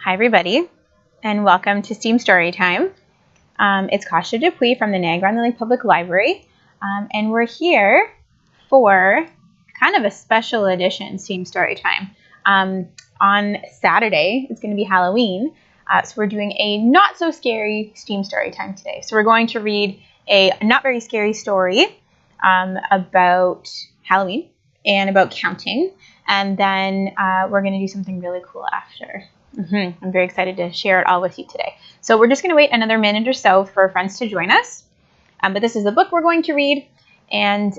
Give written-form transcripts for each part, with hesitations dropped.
Hi everybody, and welcome to STEAM Storytime. It's Kasia from the Niagara-on-the-Lake Public Library, and we're here for kind of a special edition STEAM Storytime. On Saturday, it's going to be Halloween, so we're doing a not so scary STEAM Storytime today. So we're going to read a not very scary story about Halloween and about counting, and then we're going to do something really cool after. I'm very excited to share it all with you today. So we're just going to wait another minute or so for friends to join us. But this is the book we're going to read. And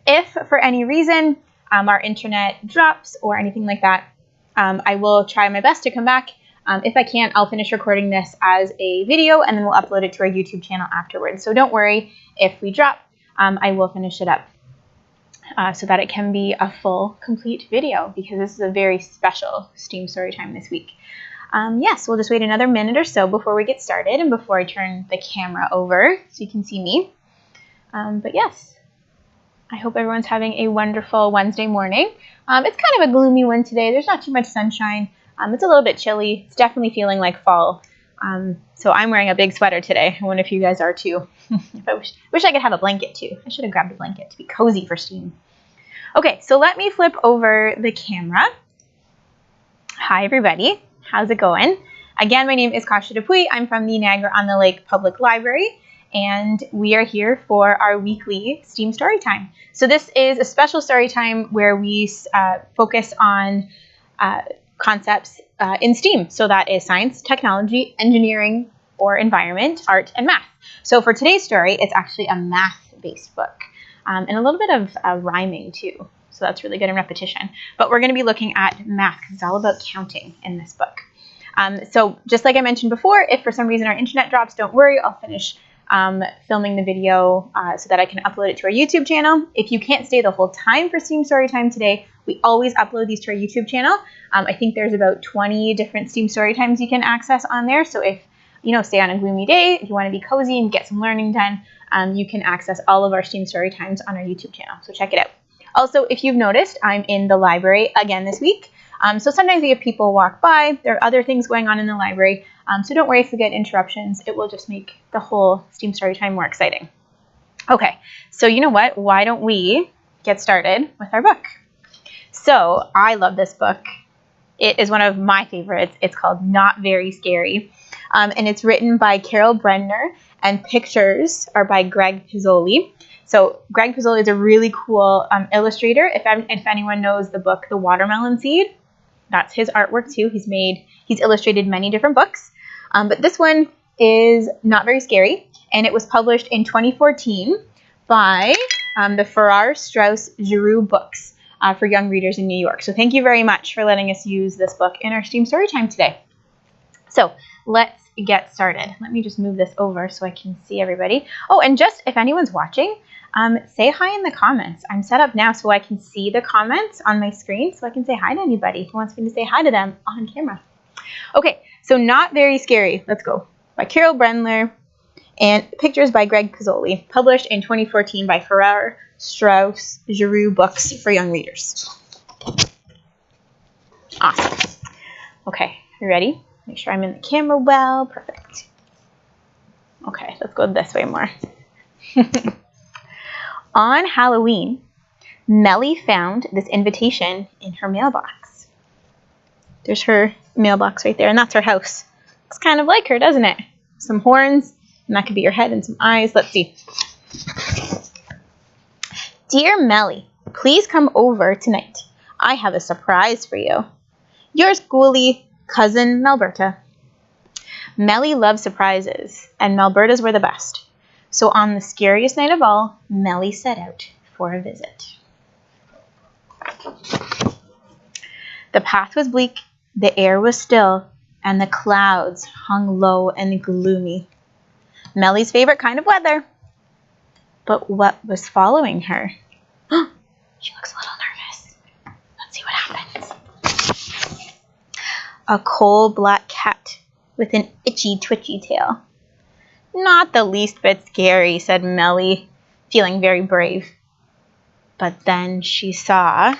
if for any reason our internet drops or anything like that, I will try my best to come back. If I can't, I'll finish recording this as a video and then we'll upload it to our YouTube channel afterwards. So don't worry if we drop. I will finish it up so that it can be a full, complete video because this is a very special STEAM Storytime this week. Yes, we'll just wait another minute or so before we get started and before I turn the camera over so you can see me. But yes, I hope everyone's having a wonderful Wednesday morning. It's kind of a gloomy one today. There's not too much sunshine. It's a little bit chilly. It's definitely feeling like fall. So I'm wearing a big sweater today. I wonder if you guys are too. I wish I could have a blanket too. I should have grabbed a blanket to be cozy for STEAM. Okay, so let me flip over the camera. Hi, everybody. How's it going? Again, my name is Kasia. I'm from the Niagara-on-the-Lake Public Library, and we are here for our weekly STEAM Storytime. So this is a special story time where we focus on concepts in STEAM. So that is science, technology, engineering, or environment, art, and math. So for today's story, it's actually a math-based book and a little bit of rhyming too. So that's really good in repetition. But we're going to be looking at math because it's all about counting in this book. So just like I mentioned before, if for some reason our internet drops, don't worry. I'll finish filming the video so that I can upload it to our YouTube channel. If you can't stay the whole time for STEAM Storytime today, we always upload these to our YouTube channel. I think there's about 20 different STEAM Storytimes you can access on there. So if stay on a gloomy day, if you want to be cozy and get some learning done, you can access all of our STEAM Storytimes on our YouTube channel. So check it out. Also, if you've noticed, I'm in the library again this week. So sometimes we have people walk by. There are other things going on in the library. So don't worry if we get interruptions. It will just make the whole STEAM Storytime more exciting. Okay, so you know what? Why don't we get started with our book? So I love this book. It is one of my favorites. It's called Not Very Scary. And it's written by Carol Brenner and pictures are by Greg Pizzoli. So Greg Pizzoli is a really cool illustrator. If anyone knows the book, The Watermelon Seed, that's his artwork too. He's illustrated many different books. But this one is Not Very Scary. And it was published in 2014 by the Farrar, Straus, Giroux books for young readers in New York. So thank you very much for letting us use this book in our STEAM Storytime today. So let's get started. Let me just move this over so I can see everybody. Oh, and just if anyone's watching, say hi in the comments. I'm set up now so I can see the comments on my screen so I can say hi to anybody who wants me to say hi to them on camera. Okay, so Not Very Scary. Let's go. By Carol Brenner and pictures by Greg Pizzoli. Published in 2014 by Farrar, Straus, Giroux books for young readers. Awesome. Okay, you ready? Make sure I'm in the camera well. Perfect. Okay, let's go this way more. On Halloween, Melly found this invitation in her mailbox. There's her mailbox right there, and that's her house. Looks kind of like her, doesn't it? Some horns, and that could be your head and some eyes. Let's see. Dear Melly, please come over tonight. I have a surprise for you. Yours ghouly cousin Melberta. Melly loves surprises, and Melberta's were the best. So on the scariest night of all, Melly set out for a visit. The path was bleak, the air was still, and the clouds hung low and gloomy. Melly's favorite kind of weather. But what was following her? She looks a little nervous. Let's see what happens. A coal black cat with an itchy twitchy tail. Not the least bit scary, said Melly, feeling very brave. But then she saw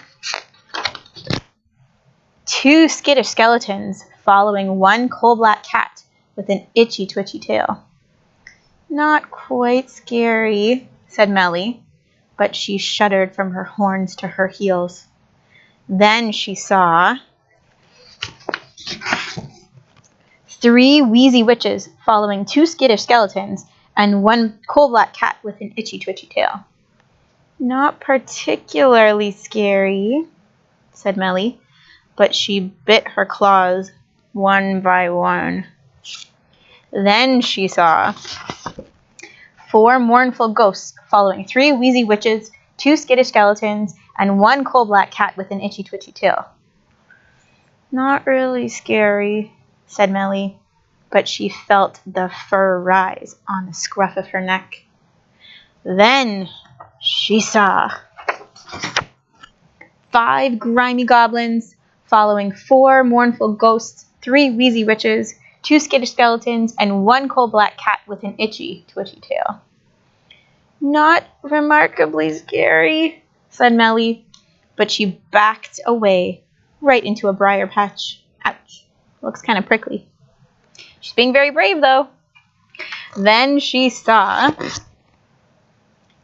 two skittish skeletons following one coal-black cat with an itchy, twitchy tail. Not quite scary, said Melly, but she shuddered from her horns to her heels. Then she saw 3 wheezy witches following 2 skittish skeletons and 1 coal-black cat with an itchy, twitchy tail. Not particularly scary, said Melly, but she bit her claws one by one. Then she saw 4 mournful ghosts following 3 wheezy witches, 2 skittish skeletons, and 1 coal-black cat with an itchy, twitchy tail. Not really scary, said Melly, but she felt the fur rise on the scruff of her neck. Then she saw 5 grimy goblins following 4 mournful ghosts, 3 wheezy witches, 2 skittish skeletons, and 1 coal-black cat with an itchy, twitchy tail. Not remarkably scary, said Melly, but she backed away right into a briar patch. Ouch. Looks kind of prickly. She's being very brave, though. Then she saw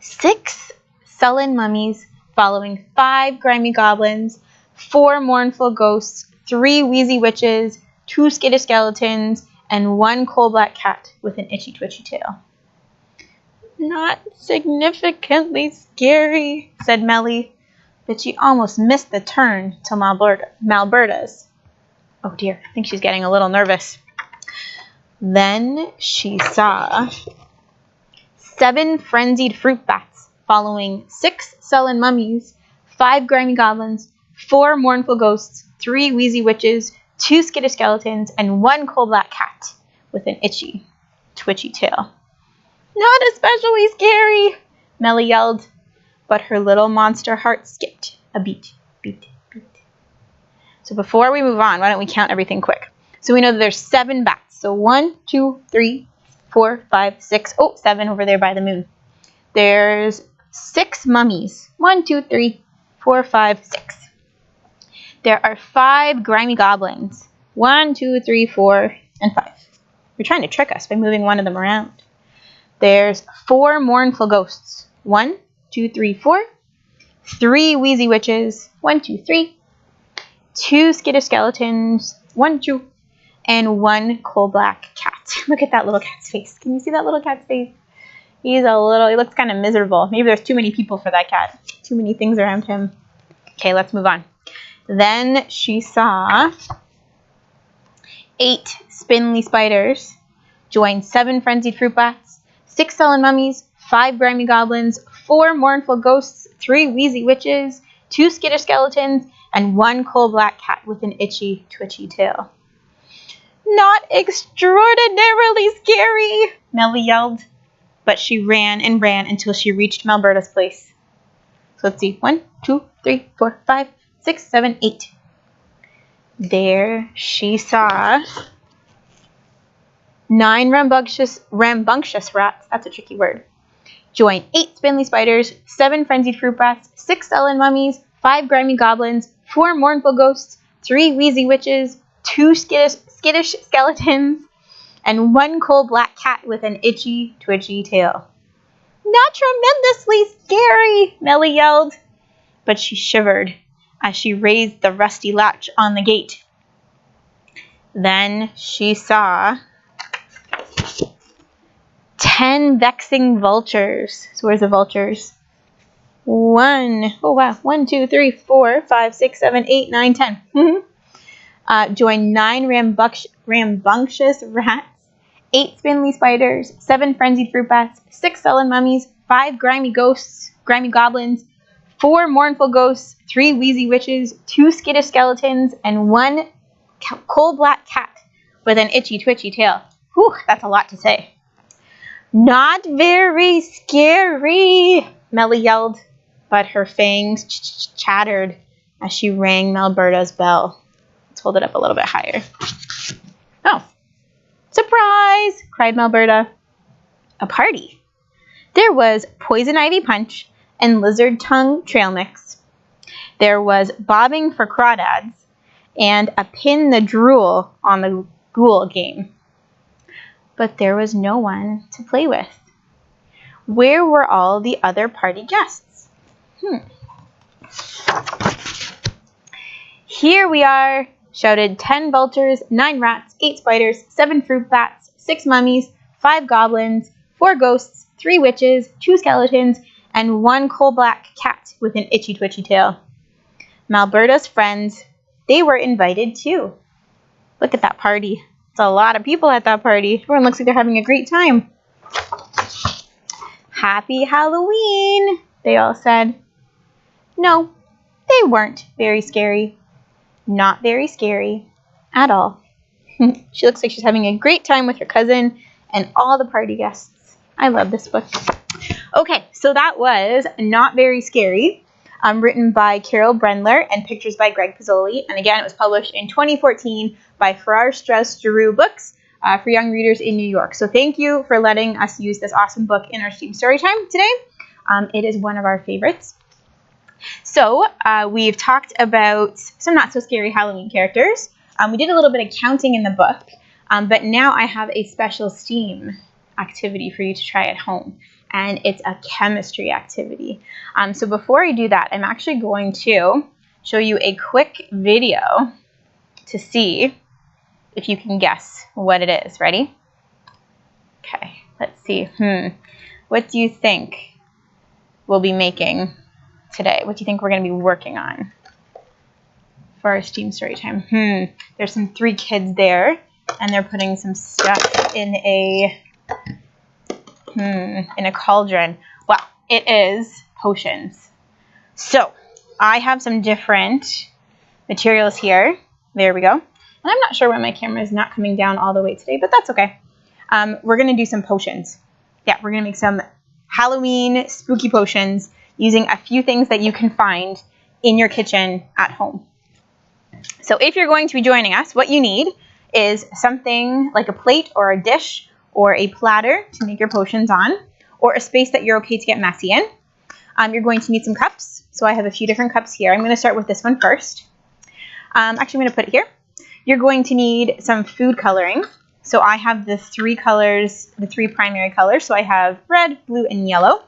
6 sullen mummies following 5 grimy goblins, 4 mournful ghosts, 3 wheezy witches, 2 skittish skeletons, and 1 coal-black cat with an itchy, twitchy tail. Not significantly scary, said Melly, but she almost missed the turn to Malberta's. Oh dear, I think she's getting a little nervous. Then she saw 7 frenzied fruit bats following 6 sullen mummies, 5 grimy goblins, 4 mournful ghosts, 3 wheezy witches, 2 skittish skeletons, and 1 coal-black cat with an itchy, twitchy tail. Not especially scary, Melly yelled, but her little monster heart skipped a beat, beat, beat. So before we move on, why don't we count everything quick? So we know that there's 7 bats. So 1, 2, 3, 4, 5, 6. Oh, 7 over there by the moon. There's 6 mummies. 1, 2, 3, 4, 5, 6. There are 5 grimy goblins. 1, 2, 3, 4, and 5. You're trying to trick us by moving one of them around. There's 4 mournful ghosts. 1, 2, 3, 4. 3 wheezy witches. 1, 2, 3. 2 skittish skeletons. 1, 2. And 1 coal-black cat. Look at that little cat's face. Can you see that little cat's face? He looks kind of miserable. Maybe there's too many people for that cat. Too many things around him. Okay, let's move on. Then she saw 8 spindly spiders join 7 frenzied fruit bats, 6 sullen mummies, 5 grimy goblins, 4 mournful ghosts, 3 wheezy witches, 2 skittish skeletons, and 1 coal-black cat with an itchy, twitchy tail. Not extraordinarily scary, Melly yelled, but she ran and ran until she reached Malberta's place. So let's see, 1, 2, 3, 4, 5, 6, 7, 8. There she saw 9 rambunctious rats, that's a tricky word, join 8 spindly spiders, 7 frenzied fruit bats, 6 sullen mummies, 5 grimy goblins, 4 mournful ghosts, 3 wheezy witches, 2 skittish skeletons, and 1 coal-black cat with an itchy, twitchy tail. Not tremendously scary, Melly yelled, but she shivered as she raised the rusty latch on the gate. Then she saw 10 vexing vultures. So where's the vultures? 1, 2, 3, 4, 5, 6, 7, 8, 9, 10. Join 9 rambunctious rats, 8 spindly spiders, 7 frenzied fruit bats, 6 sullen mummies, 5 grimy goblins, 4 mournful ghosts, 3 wheezy witches, 2 skittish skeletons, and 1 coal-black cat with an itchy, twitchy tail. Whew, that's a lot to say. Not very scary, Melly yelled, but her fangs chattered as she rang Malberta's bell. Let's hold it up a little bit higher. Oh, surprise, cried Malberta. A party. There was poison ivy punch and lizard tongue trail mix. There was bobbing for crawdads, and a pin the drool on the ghoul game. But there was no one to play with. Where were all the other party guests? Here we are, shouted 10 vultures, 9 rats, 8 spiders, 7 fruit bats, 6 mummies, 5 goblins, 4 ghosts, 3 witches, 2 skeletons, and 1 coal-black cat with an itchy-twitchy tail. Malberta's friends, they were invited too. Look at that party. It's a lot of people at that party. Everyone looks like they're having a great time. Happy Halloween, they all said. No, they weren't very scary. Not very scary at all. She looks like she's having a great time with her cousin and all the party guests. I love this book. Okay, so that was Not Very Scary, written by Carol Brendler and pictures by Greg Pizzoli. And again, it was published in 2014 by Farrar Straus Giroux Books for young readers in New York. So thank you for letting us use this awesome book in our STEAM Storytime today. It is one of our favorites. So we've talked about some not so scary Halloween characters. We did a little bit of counting in the book, but now I have a special STEAM activity for you to try at home, and it's a chemistry activity. So before I do that, I'm actually going to show you a quick video to see if you can guess what it is. Ready? Okay, let's see. What do you think we'll be making today? What do you think we're going to be working on for our STEAM Storytime? There's some 3 kids there, and they're putting some stuff in a cauldron. Well, it is potions. So I have some different materials here. There we go. And I'm not sure why my camera is not coming down all the way today, but that's okay. We're going to do some potions. Yeah, we're going to make some Halloween spooky potions using a few things that you can find in your kitchen at home. So if you're going to be joining us, what you need is something like a plate or a dish or a platter to make your potions on, or a space that you're okay to get messy in. You're going to need some cups. So I have a few different cups here. I'm going to start with this one first. Actually, I'm going to put it here. You're going to need some food coloring. So I have the 3 colors, the 3 primary colors. So I have red, blue, and yellow.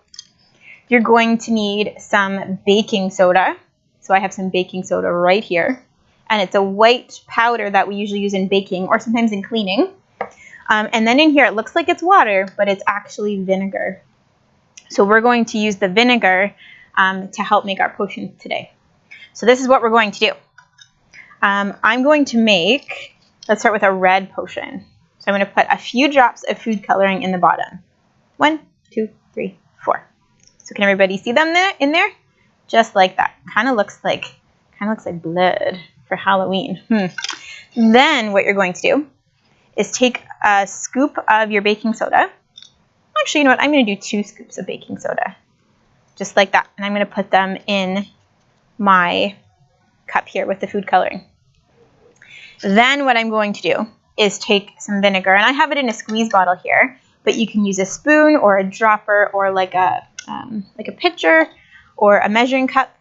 You're going to need some baking soda. So I have some baking soda right here. And it's a white powder that we usually use in baking or sometimes in cleaning. And then in here, it looks like it's water, but it's actually vinegar. So we're going to use the vinegar to help make our potions today. So this is what we're going to do. I'm going to make, let's start with a red potion. So I'm going to put a few drops of food coloring in the bottom. 1, 2, 3, 4. So can everybody see them there, in there? Just like that. Kind of looks like blood for Halloween. Then what you're going to do is take a scoop of your baking soda. Actually, you know what? I'm going to do 2 scoops of baking soda. Just like that. And I'm going to put them in my cup here with the food coloring. Then what I'm going to do is take some vinegar. And I have it in a squeeze bottle here. But you can use a spoon or a dropper or like a pitcher or a measuring cup.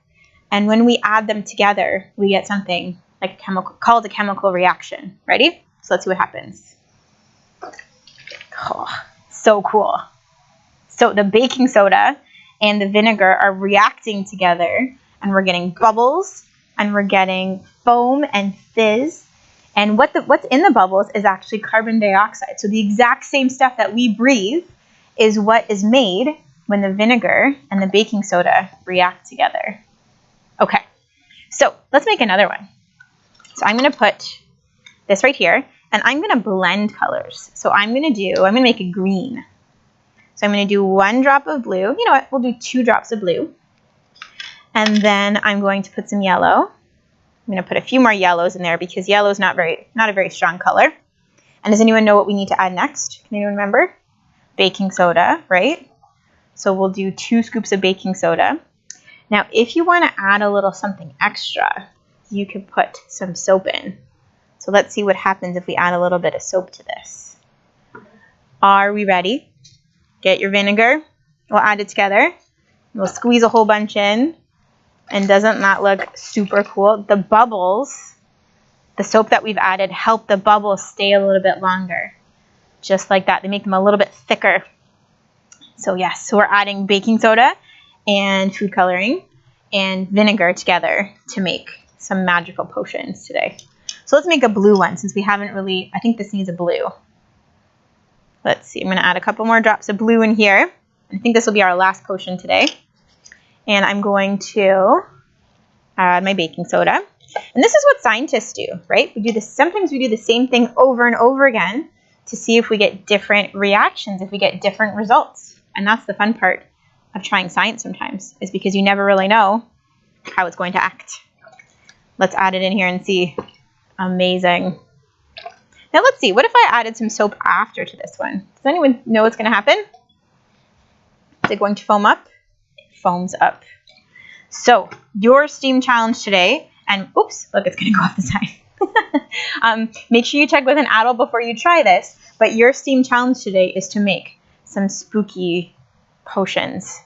And when we add them together, we get something like a chemical, called a chemical reaction. Ready? So let's see what happens. Oh, so cool. So the baking soda and the vinegar are reacting together, and we're getting bubbles, and we're getting foam and fizz. And what's in the bubbles is actually carbon dioxide. So the exact same stuff that we breathe is what is made when the vinegar and the baking soda react together. Okay, so let's make another one. So I'm going to put this right here, and I'm going to blend colors. So I'm going to make a green. So I'm going to do 1 drop of blue. You know what? We'll do 2 drops of blue. And then I'm going to put some yellow. I'm going to put a few more yellows in there because yellow is not a very strong color. And does anyone know what we need to add next? Can anyone remember? Baking soda, right? So we'll do 2 scoops of baking soda. Now, if you want to add a little something extra, you could put some soap in. So let's see what happens if we add a little bit of soap to this. Are we ready? Get your vinegar. We'll add it together. We'll squeeze a whole bunch in. And doesn't that look super cool? The bubbles the soap that we've added help the bubbles stay a little bit longer. Just like that. They make them a little bit thicker. So yes, so we're adding baking soda and food coloring and vinegar together to make some magical potions today. So let's make a blue one since we haven't really, I think this needs a blue. Let's see, I'm going to add a couple more drops of blue in here. I think this will be our last potion today. And I'm going to add my baking soda. And this is what scientists do, right? We do this, sometimes we do the same thing over and over again to see if we get different reactions, if we get different results. And that's the fun part of trying science sometimes, is because you never really know how it's going to act. Let's add it in here and see. Amazing. Now let's see, what if I added some soap after to this one? Does anyone know what's going to happen? Is it going to foam up? It foams up. So your STEAM challenge today, and oops, look, it's going to go off the side. Make sure you check with an adult before you try this, but your STEAM challenge today is to make some spooky potions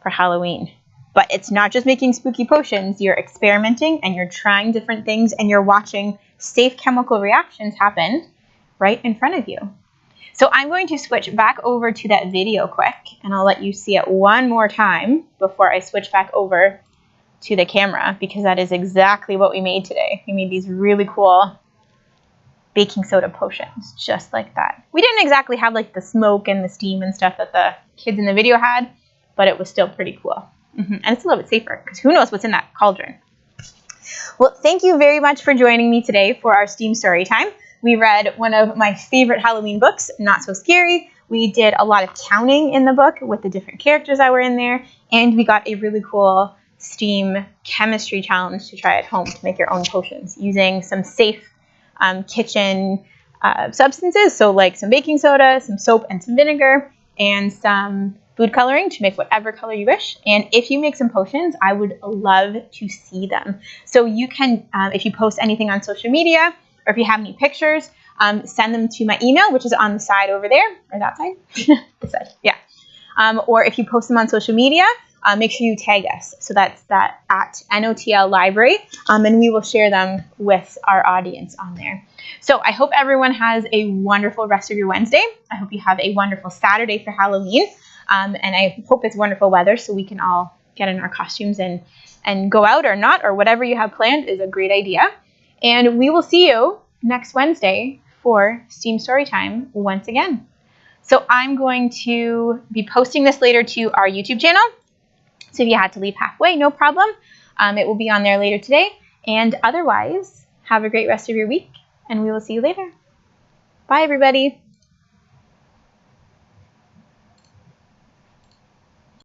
for Halloween. But it's not just making spooky potions, you're experimenting and you're trying different things and you're watching safe chemical reactions happen right in front of you. So I'm going to switch back over to that video quick, and I'll let you see it one more time before I switch back over to the camera, because that is exactly what we made today. We made these really cool baking soda potions, just like that. We didn't exactly have like the smoke and the steam and stuff that the kids in the video had, but it was still pretty cool. And it's a little bit safer, because who knows what's in that cauldron. Well, thank you very much for joining me today for our STEAM Storytime. We read one of my favorite Halloween books, Not So Scary. We did a lot of counting in the book with the different characters that were in there, and we got a really cool STEAM chemistry challenge to try at home to make your own potions using some safe kitchen substances, so like some baking soda, some soap and some vinegar, and some food coloring to make whatever color you wish. And if you make some potions, I would love to see them. So you can, if you post anything on social media, or if you have any pictures, send them to my email, which is on the side over there, or that side, this side, yeah. Or if you post them on social media, make sure you tag us. So that's that at NOTL Library, and we will share them with our audience on there. So I hope everyone has a wonderful rest of your Wednesday. I hope you have a wonderful Saturday for Halloween, and I hope it's wonderful weather so we can all get in our costumes and go out or not, or whatever you have planned is a great idea. And we will see you next Wednesday for STEAM Storytime once again. So I'm going to be posting this later to our YouTube channel. So if you had to leave halfway, no problem. It will be on there later today. And otherwise, have a great rest of your week, and we will see you later. Bye, everybody.